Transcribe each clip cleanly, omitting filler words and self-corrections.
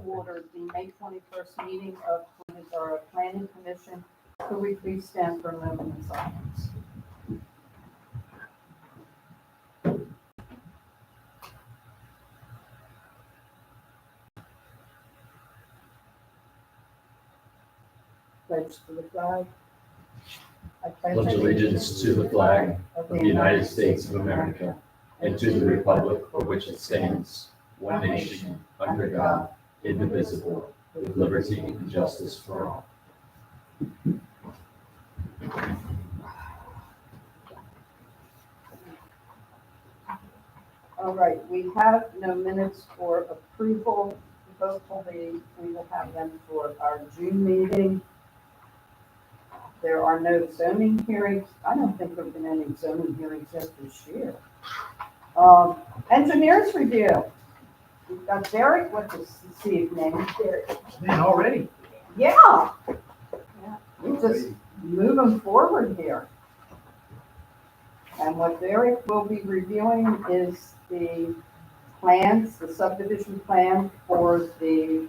order the May 21st meeting of our Planning Commission. Could we please stand for a moment in silence? Pledge to the flag. I Pledge allegiance to the flag of the United States of America and to the republic for which it stands, one nation, under God, indivisible, with liberty and justice for all. All right, we have no minutes for approval. Hopefully, we will have them for our June meeting. There are no zoning hearings. I don't think there have been any zoning hearings yet this year. Engineers review. We've got Derek with us this evening. Derek. Man, already? Yeah. We're just moving forward here. And what Derek will be reviewing is the plans, the subdivision plan for the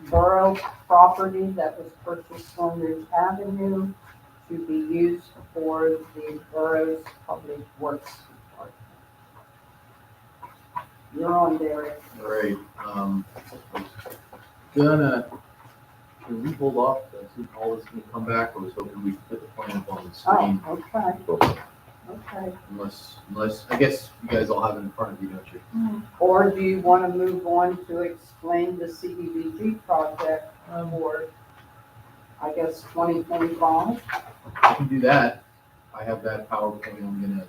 borough property that was purchased on Ridge Avenue to be used for the borough's public works department. You're on, Derek. All right, can we hold off, see all this can come back, or was hoping we could put the plan up on the screen? Oh, okay. Unless, I guess you guys all have it in front of you, don't you? Or do you want to move on to explain the CDBG project for, I guess, 2025? I can do that. I have that PowerPoint, It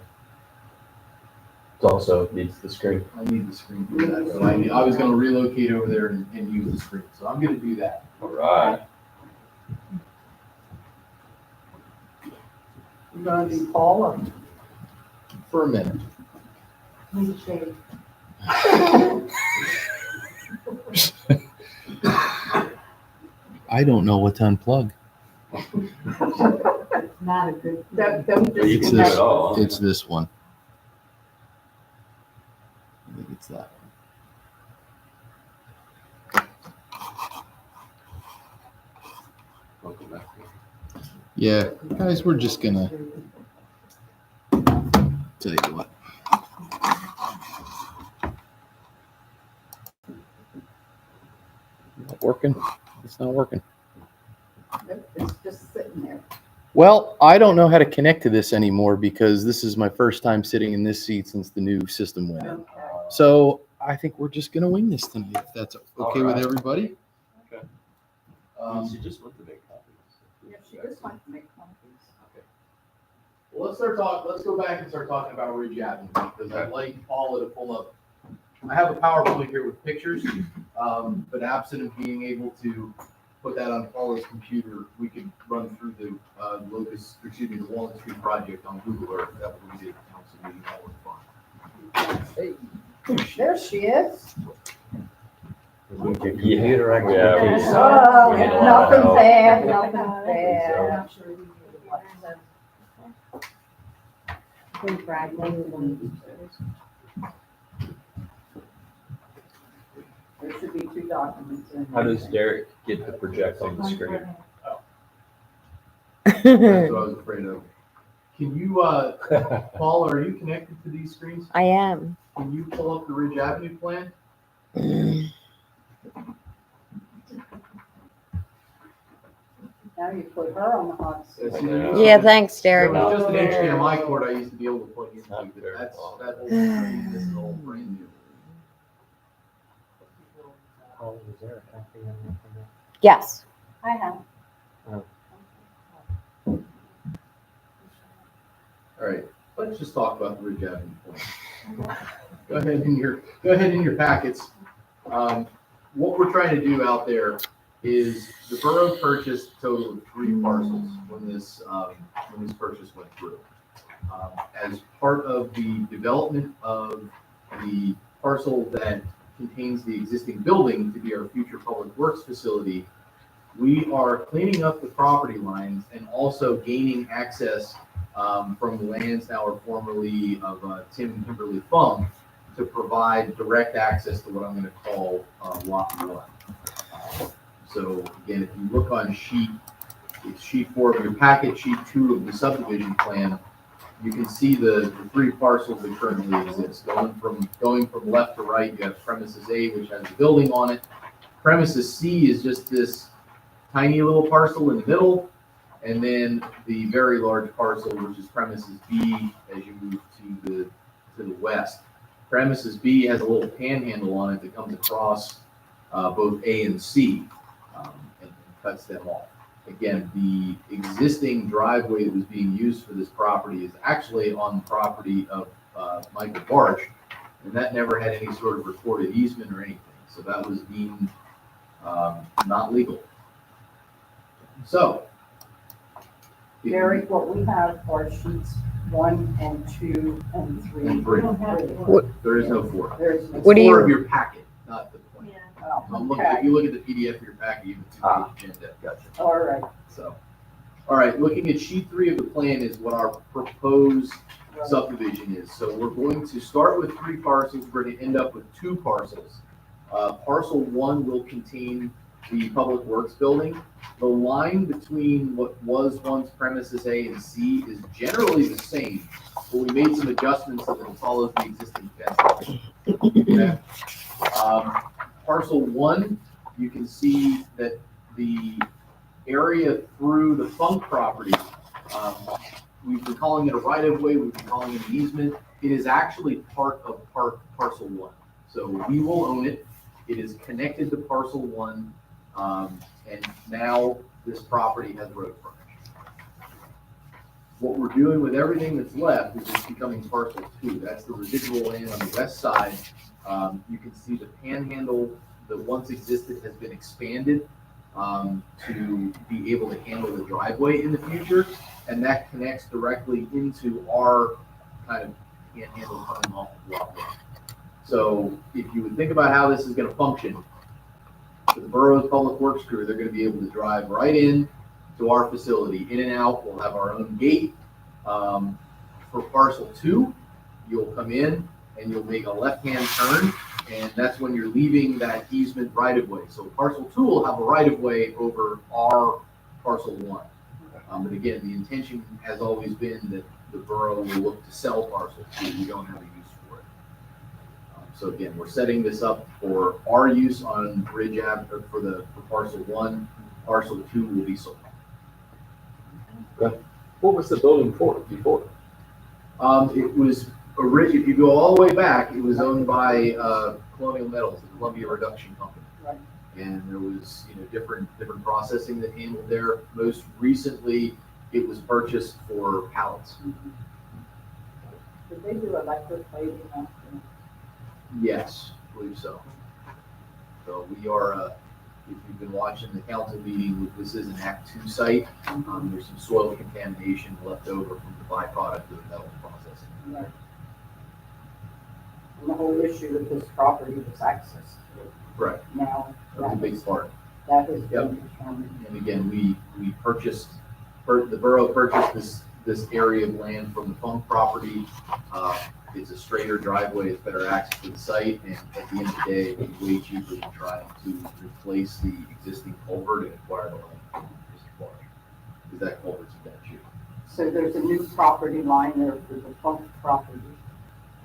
also needs the screen. I need the screen for that, so I was gonna relocate over there and use the screen, so I'm gonna do that. All right. You're going to be Paula. For a minute. Please shade. I don't know what to unplug. Not a good. Don't It's disconnect. this, at all. it's this one. I think it's that one. Welcome back. Yeah, guys, we're just gonna tell you what. Not working. It's not working. It's just sitting there. Well, I don't know how to connect to this anymore because this is my first time sitting in this seat since the new system went in. Okay. So I think we're just gonna wing this tonight, if that's okay with Alright. everybody. Okay. She just went to make copies. Yeah, she just wants to make copies. Well, let's go back and start talking about Ridge Avenue, because I'd like Paula to pull up. I have a PowerPoint here with pictures, but absent of being able to put that on Paula's computer, we could run through the the Walnut Street project on Google Earth. That would be the council meeting, that was fun. There she is. You hit her right. Yeah. Oh, we get a lot of nothing help. bad, nothing bad. There should be two documents in How there. does Derek get the project on the screen? That's what I was afraid of. Can you, Paula, are you connected to these screens? I am. Can you pull up the Ridge Avenue plan? Now you put her on the hot seat. Yeah, thanks, There Derek. was just an HDMI cord I used to be able to plug into, Not but very that's, long. that whole screen is all brand new. Yes. I have. All right, let's just talk about the Ridge Avenue plan. Go ahead in your packets. What we're trying to do out there is the borough purchased a total of 3 parcels when this purchase went through. As part of the development of the parcel that contains the existing building to be our future public works facility, we are cleaning up the property lines and also gaining access from the lands now are formerly of Tim and Kimberly Fung to provide direct access to what I'm going to call Lot 1. So again, if you look on it's sheet 4 of your packet, sheet 2 of the subdivision plan, you can see the three parcels that currently exist. Going from left to right, you have premises A, which has the building on it. Premises C is just this tiny little parcel in the middle, and then the very large parcel, which is premises B, as you move to the west. Premises B has a little panhandle on it that comes across both A and C and cuts them off. Again, the existing driveway that was being used for this property is actually on the property of Michael Barch, and that never had any sort of recorded easement or anything. So that was deemed not legal. So. Gary, what we have are sheets 1 and 2 and 3. And 3. We don't have it. There is no 4. There's no. What do Four you- of your packet, not the plan. Oh, If okay, you look at the PDF of your packet, you have a two-page agenda. Gotcha. all right. So, all right, looking at sheet 3 of the plan is what our proposed subdivision is. So we're going to start with 3 parcels. We're going to end up with 2 parcels. Parcel 1 will contain the Public Works building. The line between what was once premises A and C is generally the same, but we made some adjustments so that it follows the existing fence. Okay. Parcel 1, you can see that the area through the Funk property, we've been calling it a right-of-way, we've been calling it an easement. It is actually part of parcel 1. So we will own it. It is connected to parcel 1, and now this property has road frontage. What we're doing with everything that's left is it's becoming parcel 2. That's the residual land on the west side. You can see the panhandle that once existed has been expanded to be able to handle the driveway in the future, and that connects directly into our kind of panhandle coming off the walkway. So if you would think about how this is going to function, for the borough's public works crew, they're going to be able to drive right in to our facility, in and out. We'll have our own gate. For parcel 2, you'll come in and you'll make a left-hand turn, and that's when you're leaving that easement right-of-way. So parcel 2 will have a right-of-way over our parcel 1. But again, the intention has always been that the borough will look to sell parcel 2. We don't have a use for it. So again, we're setting this up for our use on Bridge Ave for parcel 1. Parcel 2 will be sold. What was the building for before? It was originally, if you go all the way back, it was owned by Colonial Metals, the Columbia Reduction Company. Right. And there was, different processing that handled there. Most recently, it was purchased for pallets. Did they do electric plating after? Yes, I believe so. So we are, if you've been watching the council meeting, this is an Act 2 site. There's some soil contamination left over from the byproduct of the metals processing. Right. And the whole issue with this property was access. Right. Now, That was a big part. that has been determined. And again, we purchased, the borough purchased this area of land from the Funk property. It's a straighter driveway, it's better access to the site, and at the end of the day, it's way cheaper than trying to replace the existing culvert and acquire the land from Mr. Barch, because that culvert's in bad shape. So there's a new property line there for the Funk property.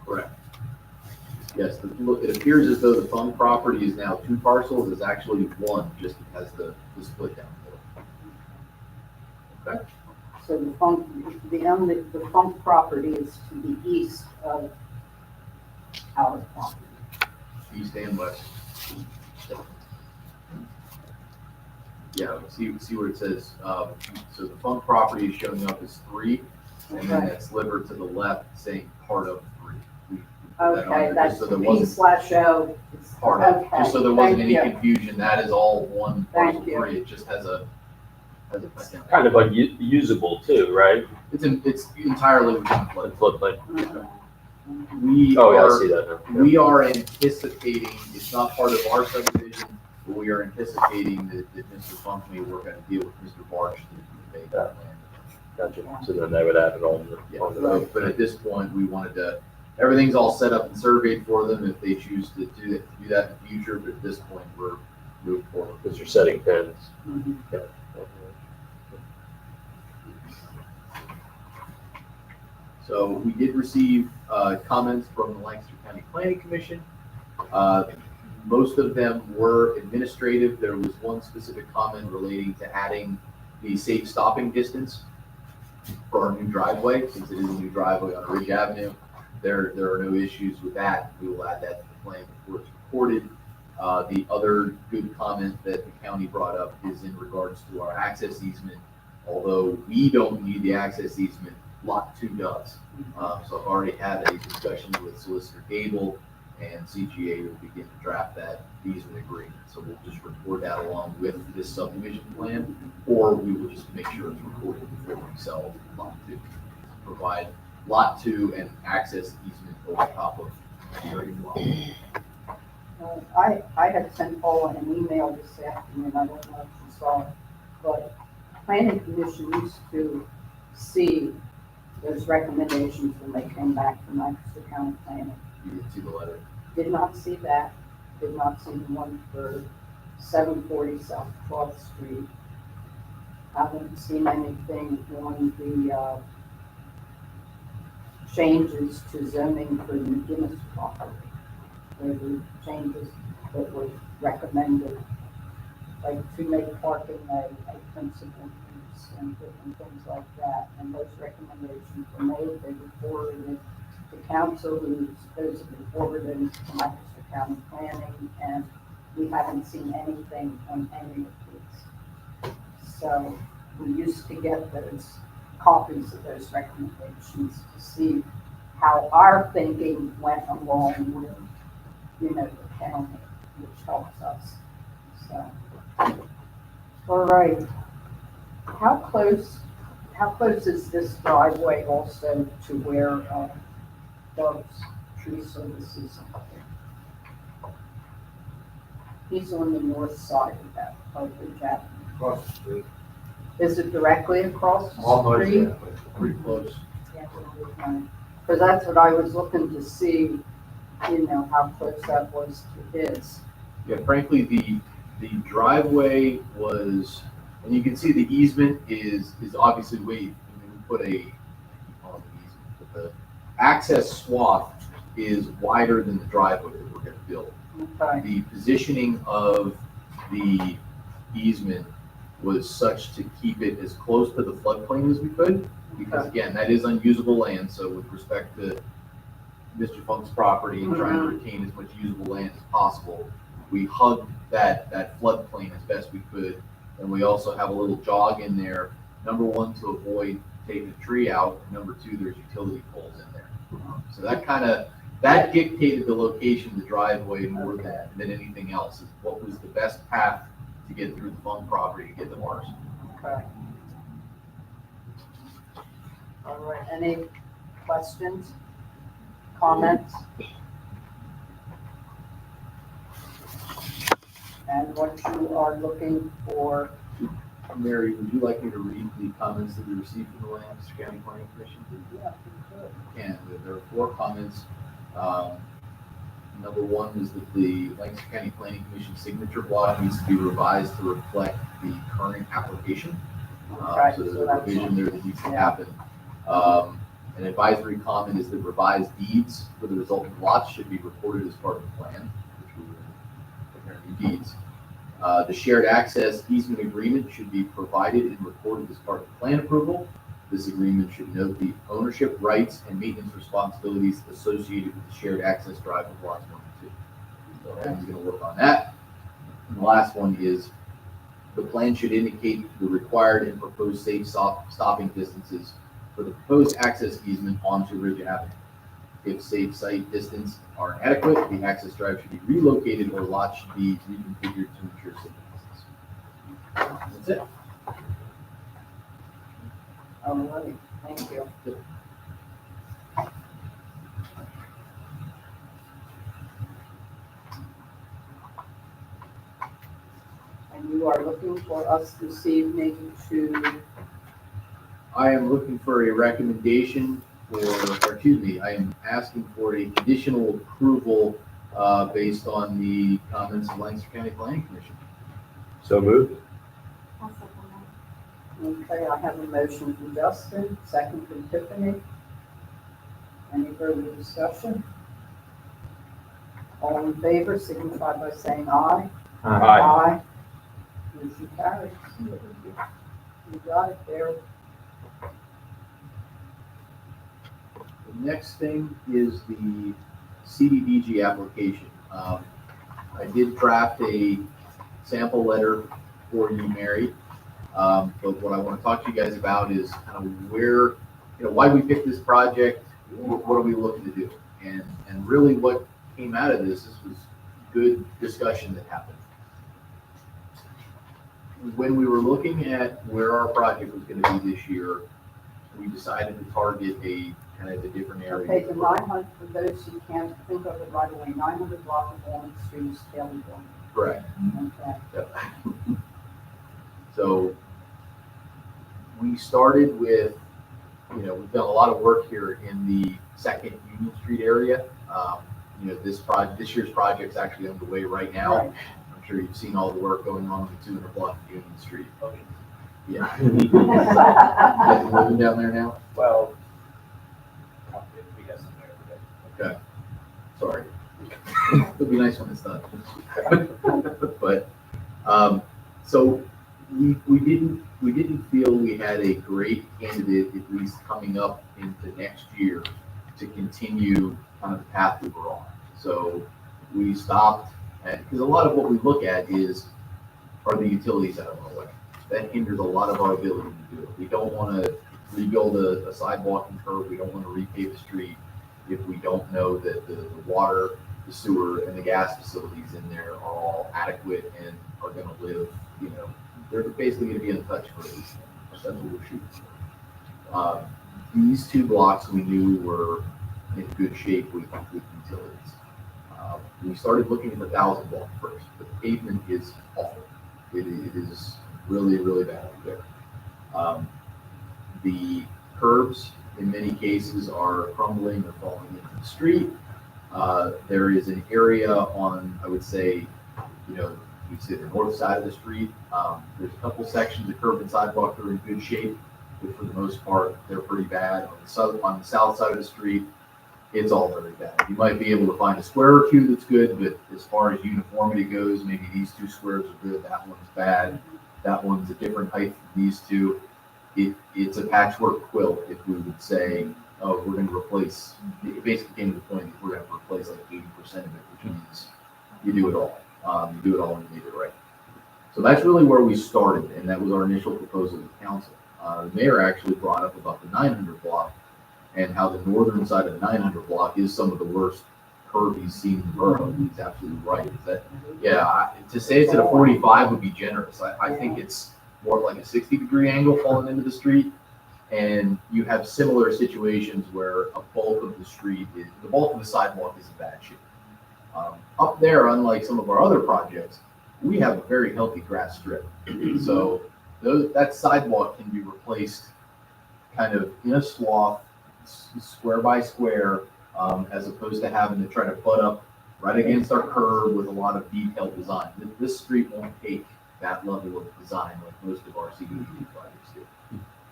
Correct. Yes, it appears as though the Funk property is now 2 parcels, it's actually 1, just because the split down the middle. Okay? So the Funk property is to the east of our property. East and west. Yeah, see where it says, so the Funk property is showing up as 3, and then Okay. that sliver to the left saying part of 3. We put that on Okay, there that's just so the there wasn't P/O. It's- part of, okay, just so there wasn't any thank you. confusion, that is all one parcel Thank you. 3, it just has a Kind of unusable too, right? it's entirely within the Like flood. floodplain. We Oh, yeah, I are, see that now. we are anticipating, it's not part of our subdivision, but we are anticipating that Mr. Funk may work out a deal with Mr. Barch to make that land. Gotcha. So then they would add it on Yeah, on the but at this point, we wanted to, everything's all set up and surveyed for them if they choose to do that in the future, but at this point, we're moving forward. because you're setting pins. Mhm. So we did receive comments from the Lancaster County Planning Commission. Uh, Most of them were administrative. There was one specific comment relating to adding the safe stopping distance for our new driveway, since it is a new driveway on Ridge Avenue. There are no issues with that. We will add that to the plan before it's recorded. The other good comment that the county brought up is in regards to our access easement. Although we don't need the access easement, Lot 2 does. So I've already had a discussion with Solicitor Gable, and CGA will begin to draft that easement agreement. So we'll just record that along with this subdivision plan, or we will just make sure it's recorded before we sell Lot 2. Provide Lot 2 and access easement over top of the area lot. I had sent Paula an email this afternoon, I don't know if you saw it, but planning commission used to see those recommendations when they came back from Lancaster County Planning. You didn't see the letter. Did not see that, did not see the one for 740 South 12th Street. Haven't seen anything on the changes to zoning for the McGinnis property. There were changes that were recommended, like to make parking a principal use and different things like that. And those recommendations were made, they were forwarded to council, who supposedly forwarded to Lancaster County Planning, and we haven't seen anything on any of these. So we used to get those copies of those recommendations to see how our thinking went along with, the county, which helps us. So, all right. How close is this driveway also to where Doug's Tree Services are? He's on the north side of that, of Ridge Avenue. Across the street. Is it directly across the Almost, street? yeah, but pretty close. Because that's what I was looking to see, how close that was to his. Yeah, frankly, the driveway was, and you can see the easement is obviously we put but the access swath is wider than the driveway that we're gonna build. Okay, The positioning of the easement was such to keep it as close to the floodplain as we could, because again, that is unusable land, so with respect to Mr. Funk's property and trying to retain as much usable land as possible, we hugged that floodplain as best we could, and we also have a little jog in there, number one, to avoid taking a tree out, and number two, there's utility poles in there. So that dictated the location of the driveway more than anything else, is what was the best path to get through the Funk property to get to ours. okay. All right, any questions, comments? And what you are looking for, Mary, would you like me to read the comments that we received from the Lancaster County Planning Commission? And there are 4 comments. Number 1 is that the Lancaster County Planning Commission signature block needs to be revised to reflect the current application. Okay, So there's so a that's- revision there that needs to yeah. happen. An advisory comment is that revised deeds for the resulting lots should be recorded as part of the plan, which we will prepare new deeds. The shared access easement agreement should be provided and recorded as part of the plan approval. This agreement should note the ownership rights and maintenance responsibilities associated with the shared access drive of lots 1 and 2. So Adam's gonna work on that. And the last one is the plan should indicate the required and proposed safe stopping distances for the proposed access easement onto Ridge Avenue. If safe site distance are inadequate, the access drive should be relocated or lots should be reconfigured to ensure safe access. That's it. all right, thank you. And you are looking for us this evening to, I am looking for a recommendation I am asking for a conditional approval based on the comments of Lancaster County Planning Commission. So moved. Okay, I have a motion from Justin, second from Tiffany. Any further discussion? All in favor, signify by saying aye. Aye. Motion carries. You got it there. The next thing is the CDBG application. I did draft a sample letter for you, Mary. But what I want to talk to you guys about is kind of where, why we picked this project, what are we looking to do? And really what came out of this was good discussion that happened. When we were looking at where our project was going to be this year, we decided to target a kind of a different area. Okay, the 900, for those who can't think of it right away, 900 block of Walnut Street is Kelly One. Correct. Okay. Yep. So we started with, we've done a lot of work here in the second Union Street area. This year's project's actually underway right now. Right. I'm sure you've seen all the work going on with 200 block of Union Street. Yeah. You guys living down there now? Well, we got some there today. Okay. Sorry. It'll be nice when it's done. But, so we didn't feel we had a great candidate, at least coming up into next year, to continue kind of the path we were on. So we stopped, because a lot of what we look at are the utilities out of our way. That hinders a lot of our ability to do it. We don't want to rebuild a sidewalk and curb. We don't want to repave the street if we don't know that the water, the sewer, and the gas facilities in there are all adequate and are going to live, they're basically going to be untouched for these things. That's what we're shooting for. These two blocks we knew were in good shape with utilities. We started looking at the 1,000 block first. The pavement is awful. It is really, really bad out there. The curbs, in many cases, are crumbling or falling into the street. There is an area on, I would say, you'd say the north side of the street. There's a couple sections of curb and sidewalk that are in good shape, but for the most part, they're pretty bad. On the south side of the street, it's all very bad. You might be able to find a square or two that's good, but as far as uniformity goes, maybe these two squares are good, that one's bad, that one's a different height than these two. It's a patchwork quilt, if we would say, oh, we're going to replace, it basically came to the point that we're going to replace like 80% of it, which means you do it all. You do it all and you do it right. So that's really where we started, and that was our initial proposal to the council. The mayor actually brought up about the 900 block and how the northern side of the 900 block is some of the worst curve he's seen in the borough. He's absolutely right. To say it's at a 45 would be generous. I think it's more like a 60-degree angle falling into the street, and you have similar situations where the bulk of the sidewalk is in bad shape. Up there, unlike some of our other projects, we have a very healthy grass strip. So that sidewalk can be replaced kind of in a swath, square by square, as opposed to having to try to butt up right against our curb with a lot of detailed design. This street won't take that level of design like most of our CDBG projects do.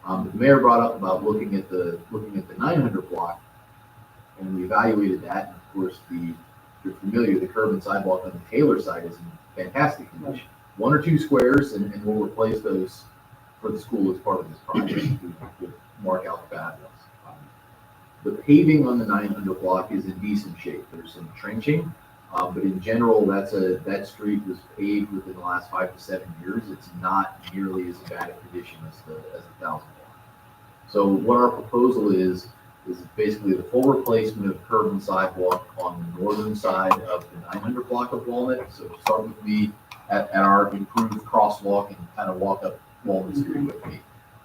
The mayor brought up about looking at the 900 block, and we evaluated that. And of course, if you're familiar, the curb and sidewalk on the Taylor side is in fantastic condition. One or two squares, and we'll replace those for the school as part of this project. We'll mark out the bad ones. The paving on the 900 block is in decent shape. There's some trenching, but in general, that street was paved within the last 5 to 7 years. It's not nearly as bad a condition as the 1,000 block. So what our proposal is basically the full replacement of curb and sidewalk on the northern side of the 900 block of Walnut. So start with me at our improved crosswalk and kind of walk up Walnut Street with me.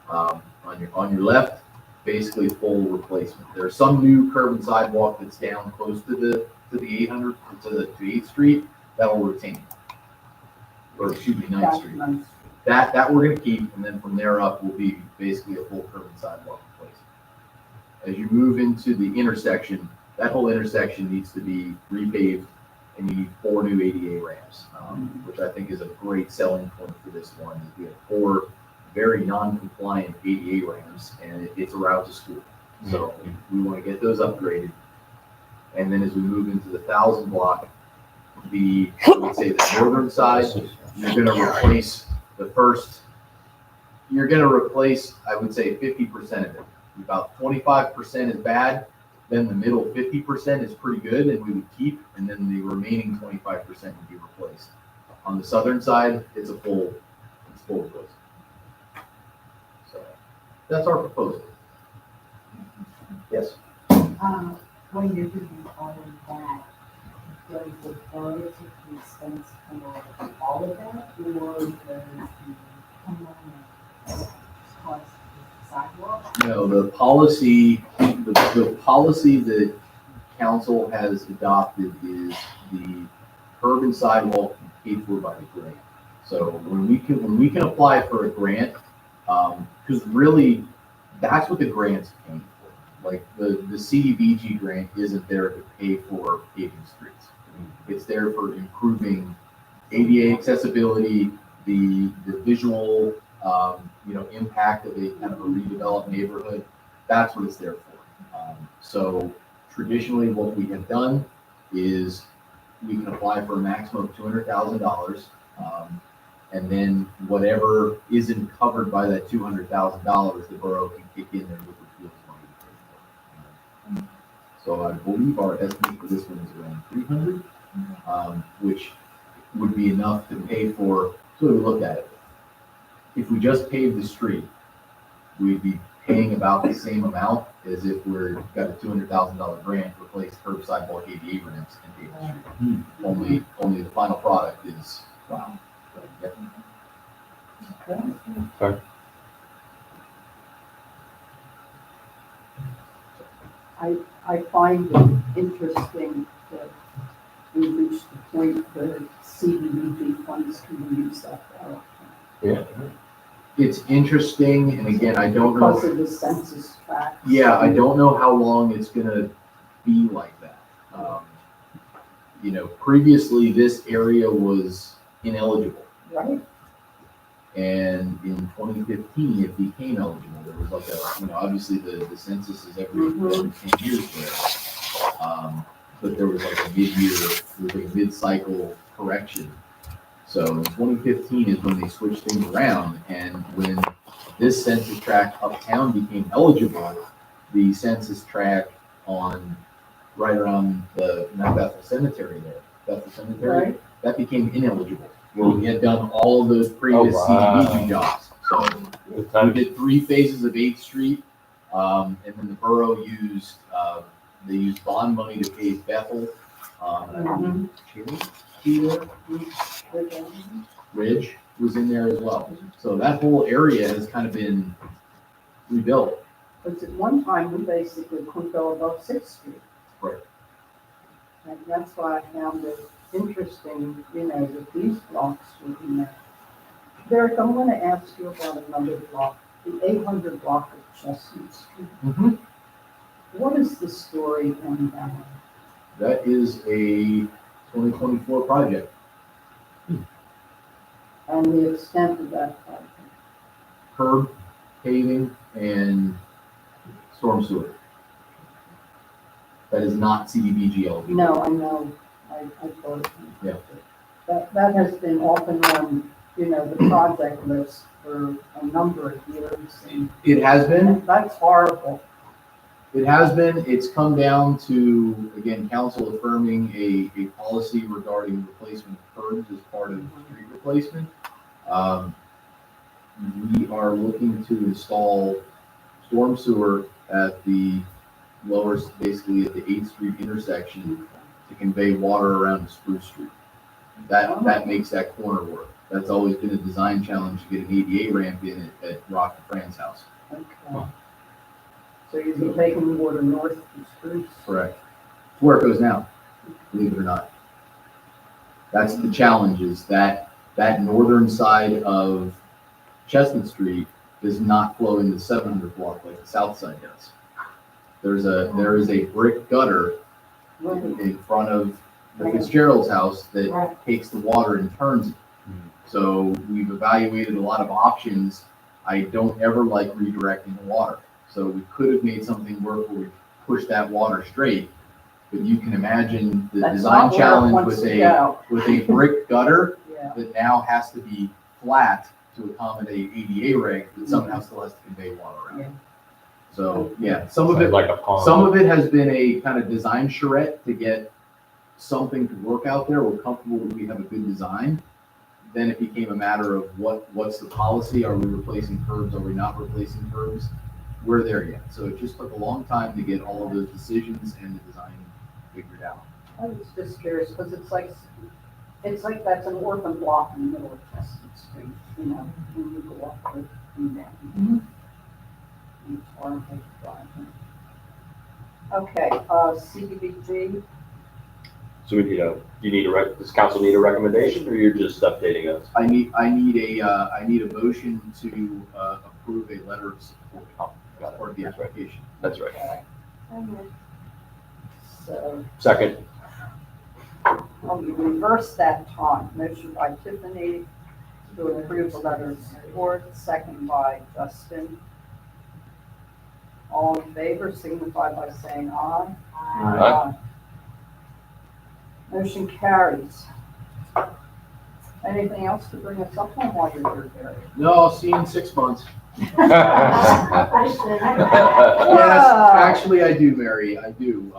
On your left, basically full replacement. There's some new curb and sidewalk that's down close to the 800 to 8th Street that will retain, or excuse me, 9th Street. That we're going to keep, and then from there up will be basically a full curb and sidewalk replacement. As you move into the intersection, that whole intersection needs to be repaved and you need 4 new ADA ramps, which I think is a great selling point for this one. We have 4 very non-compliant ADA ramps, and it's a route to school. So we want to get those upgraded. And then as we move into the 1,000 block, I would say the northern side, you're going to replace I would say 50% of it. About 25% is bad, then the middle 50% is pretty good and we would keep, and then the remaining 25% would be replaced. On the southern side, it's full replacement. So that's our proposal. Yes. When you're doing all of that, does the borough take the expense for all of that, or does the homeowner cost the sidewalk? No, the policy that council has adopted is the curb and sidewalk paid for by the grant. So when we can apply for a grant, because really that's what the grant's paying for. Like the CDBG grant isn't there to pay for paving streets. It's there for improving ADA accessibility, the visual impact of a kind of a redeveloped neighborhood. That's what it's there for. So traditionally what we have done is we can apply for a maximum of $200,000. And then whatever isn't covered by that $200,000, the borough can kick in there with the fields money. So I believe our estimate for this one is around 300, which would be enough to pay for. So we look at it. If we just paved the street, we'd be paying about the same amount as if we're got a $200,000 grant to replace curb, sidewalk, ADA ramps, and pave the street. Only the final product is wow. Yep. I find it interesting that we reached the point where CDBG funds can be used that way. Yeah. It's interesting, and again, I don't know. Because of the census tract. Yeah, I don't know how long it's gonna be like that. Previously this area was ineligible, Right? and in 2015 it became eligible. There was like obviously the census is every 10 years there, but there was like a mid-cycle correction. So in 2015 is when they switched things around, and when this census tract uptown became eligible, the census tract on right around the Mount Bethel Cemetery Right. that became ineligible, where we had done all of those previous CDBG jobs. So we did 3 phases of 8th Street, and then the borough used bond money to pave Bethel. Ridge was in there as well. So that whole area has kind of been rebuilt. Because at one time, we basically couldn't go above 6th Street. Right. And that's why I found it interesting, that these blocks were in there. Derek, I'm going to ask you about another block, the 800 block of Chestnut Street. What is the story on that? That is a 2024 project. And the extent of that project? Curb, paving, and storm sewer. That is not CDBG eligible. No, I know, I thought. Yeah. That has been off and on, the project list for a number of years. And It has been. that's horrible. It has been. It's come down to, again, council affirming a policy regarding replacement of curbs as part of street replacement. We are looking to install storm sewer at the basically at the 8th Street intersection to convey water around Spruce Street. That makes that corner work. That's always been a design challenge to get an ADA ramp in at Rock and Fran's house. Okay. So you'll be taking water north to Spruce? Correct. It's where it goes now, believe it or not. That's the challenge, is that northern side of Chestnut Street does not flow into the 700 block like the south side does. There is a brick gutter in front of the Fitzgerald's house that Right. takes the water and turns it. So we've evaluated a lot of options. I don't ever like redirecting the water. So we could have made something work where we pushed that water straight. But you can imagine the That's design not where it challenge wants with to a, go. with a brick gutter Yeah, that now has to be flat to accommodate ADA reg, that somehow still has to convey water Yeah. around. So, yeah, some of it, Like a pond. some of it has been a kind of design charrette to get something to work out there. We're comfortable that we have a good design. Then it became a matter of what's the policy? Are we replacing curbs? Are we not replacing curbs? We're there yet. So it just took a long time to get all of those decisions and the design figured out. I was just curious, because it's like that's an orphan block in the middle of Chestnut Street, you know, when you go up and down. It's hard to drive. Okay, CDBG, So we need does council need a recommendation or you're just updating us? I need a motion to approve a letter of support Got it. for the application. That's right. okay. So, Second, you reverse that time. Motion by Tiffany to approve the letter of support, second by Justin. All in favor, signify by saying aye. Aye. Motion carries. Anything else to bring us up on while you're here, Gary? No, I'll see you in 6 months. Yes, Wow. actually I do, Mary, I do.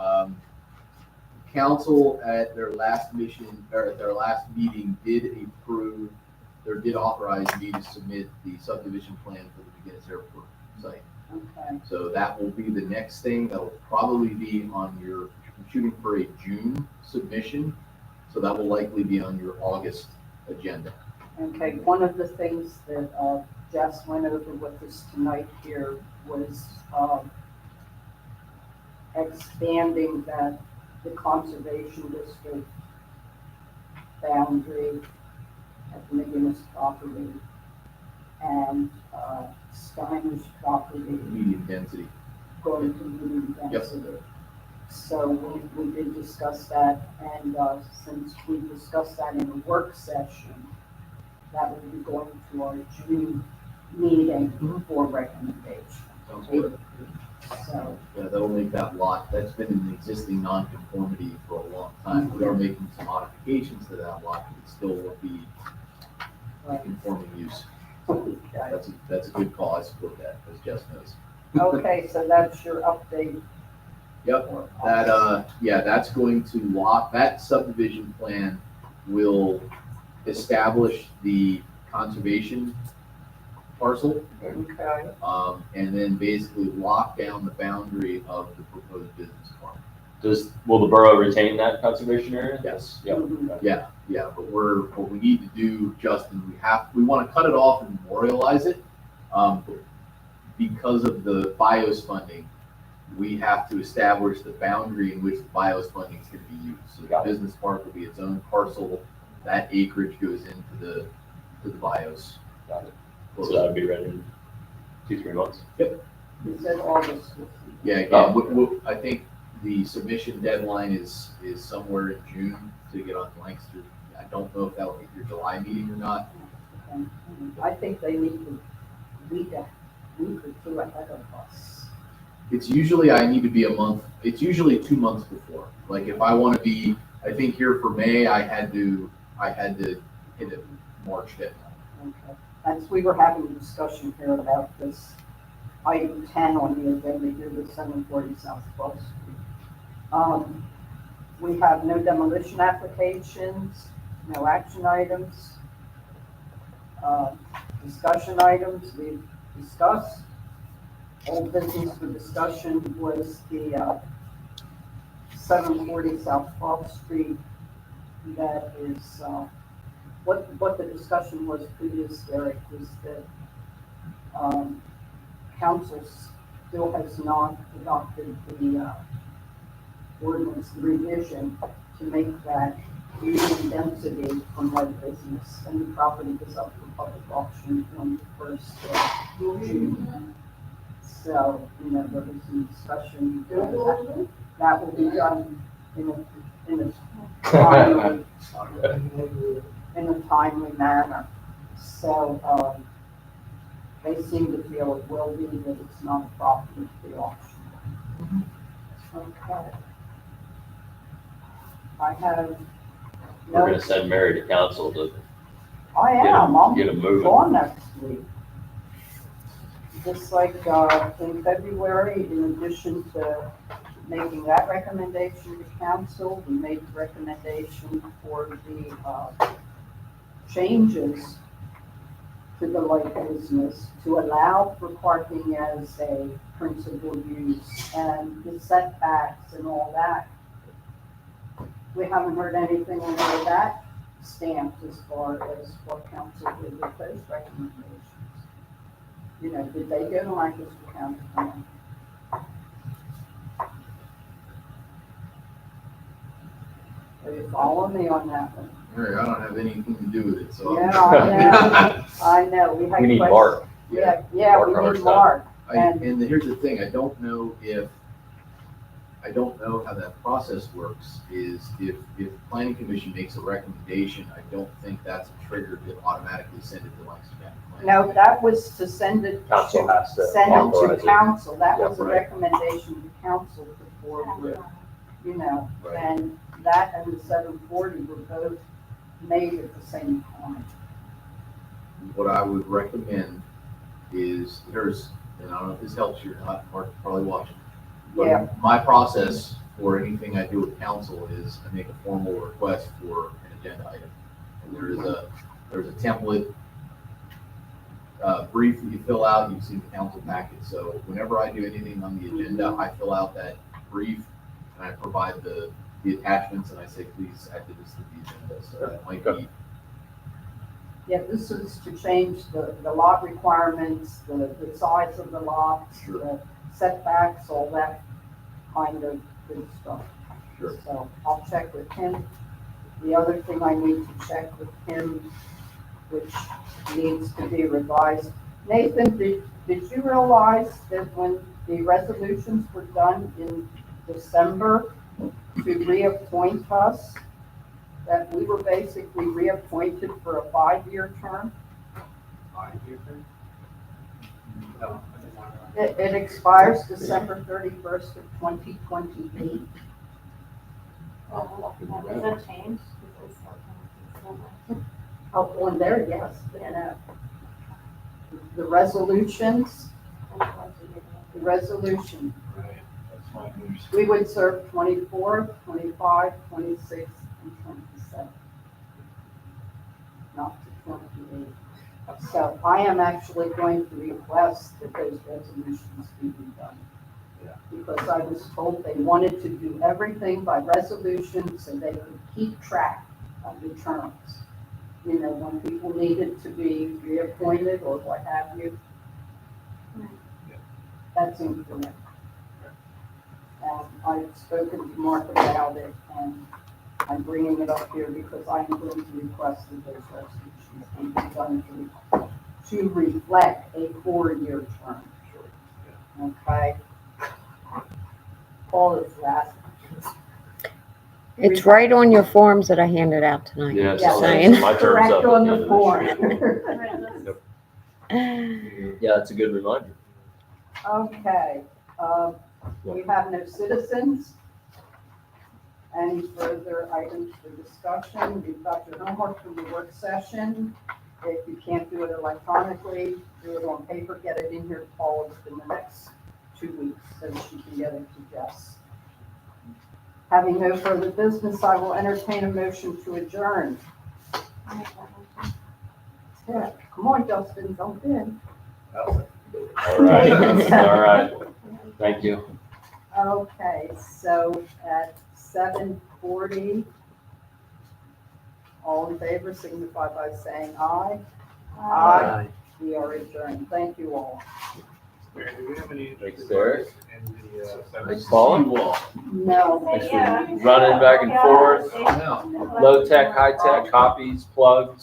Council at their last mission, or at their last meeting did authorize me to submit the subdivision plan for the McGinnis Airport site. Okay, So that will be the next thing. That'll probably be on I'm shooting for a June submission. So that will likely be on your August agenda. okay, one of the things that Jess went over with us tonight here was expanding the conservation district boundary at the McGinnis property and Steiner's property Medium density. going to medium Yep. density. So we did discuss that, and since we discussed that in a work session, that will be going to our June meeting for recommendation. Sounds good. So, Yeah, that'll make that lot, that's been in the existing non-conformity for a long time. We are making some modifications to that lot, but it still will be conforming use. okay. That's a good call, I support that, as Jess knows. Okay, so that's your update. Yep, for that, us. that's going to lock, that subdivision plan will establish the conservation parcel, Okay, and then basically lock down the boundary of the proposed business park. will the borough retain that conservation area? Yes. Yep. Mhm. Yeah, but what we need to do, Justin, we want to cut it off and memorialize it. Because of the BIOS funding, we have to establish the boundary in which the BIOS funding is going to be used. So the Got it. business park will be its own parcel. That acreage goes into the BIOS. Got it. So that would be ready in 2-3 months. You said August. Yeah, again, I think the submission deadline is somewhere in June to get on Lancaster. I don't know if that will be your July meeting or not. I think they need to week or two ahead of us. It's usually, I need to be a month, it's usually 2 months before. Like if I want to be, I think here for May, I had to hit it March deadline. Okay. As we were having a discussion here about this item 10 on the agenda here, the 740 South 12th Street. We have no demolition applications, no action items. Discussion items, we've discussed. Old business for discussion was the 740 South 12th Street. That is, what the discussion was previous, Eric, was that council still has not adopted the ordinance revision to make that medium density from light business, and the property goes up for public auction on the 1st of June. So, there was some discussion, that will be done in in a timely, in a timely manner. So, they seem to feel it will be, that it's not a property to be auctioned. Okay. I have We're no, gonna send Mary to council to I get am, I'm get 'em moving. gone next week. Just like, in February, in addition to making that recommendation to council, we made the recommendation for the, changes to the light business to allow for parking as a principal use and the setbacks and all that. We haven't heard anything on that stamped as far as what council did with those recommendations. You know, did they go to Lancaster County Plan? Are you following me on that one? Mary, I don't have anything to do with it, so. Yeah, I know, I know, we had. We need questions. Mark. Yeah, Mark we on our need side. Mark. And here's the thing, I don't know how that process works, is if planning commission makes a recommendation, I don't think that's a trigger to automatically send it to Lancaster County Planning. No, that was to send it Council has to send it authorize to it. council, that Yeah, was a right. recommendation to council to forward, you know, Right. and that and the 740 were both made at the same time. What I would recommend is, and I don't know if this helps you or not, Mark's probably watching. but Yeah. My process for anything I do with council is I make a formal request for an agenda item. And there's a template, brief that you fill out, you see the council packet. So whenever I do anything on the agenda, I fill out that brief and I provide the attachments and I say, please add this to the agenda. So that might be, Yeah, this is to change the lot requirements, the size of the lots, Sure. the setbacks, all that kind of good stuff. Sure. So I'll check with him. The other thing I need to check with him, which needs to be revised. Nathan, did you realize that when the resolutions were done in December to reappoint us, that we were basically reappointed for a 5-year term? 5-year thing? No, I did not know. It expires December 31st of 2028. Is that changed? Oh, on there, yes, the resolutions, the resolution, Right, that's my news. we would serve 24, 25, 26, and 27. Not to 28. So I am actually going to request that those resolutions be redone. Yeah. Because I was told they wanted to do everything by resolution so they could keep track of the terms. You know, when people needed to be reappointed or what have you. Yeah. That's incorrect. And I've spoken to Mark about it, and I'm bringing it up here because I'm going to request that those resolutions be done to reflect a 4-year term. Okay? All is that. It's right on your forms that I handed out tonight. Yeah, Yeah. so Saying. my term's Correct up on at the end form. of this year. Yeah, that's a good reminder. Okay, we have no citizens. Any further items for discussion? You've got your homework from the work session. If you can't do it electronically, do it on paper, get it in here to Paula within the next 2 weeks so she can get it to Jess. Having no further business, I will entertain a motion to adjourn. Yeah, come on, Justin, jump in. All right, all right. Thank you. Okay, so at 7:40, all in favor signify by saying aye. Aye. We are adjourned. Thank you all. Mary, do we have any? Thanks, Derek. In the, Thanks, Paula. No. Thanks for running back and forth. now. Low tech, high tech, copies, plugs.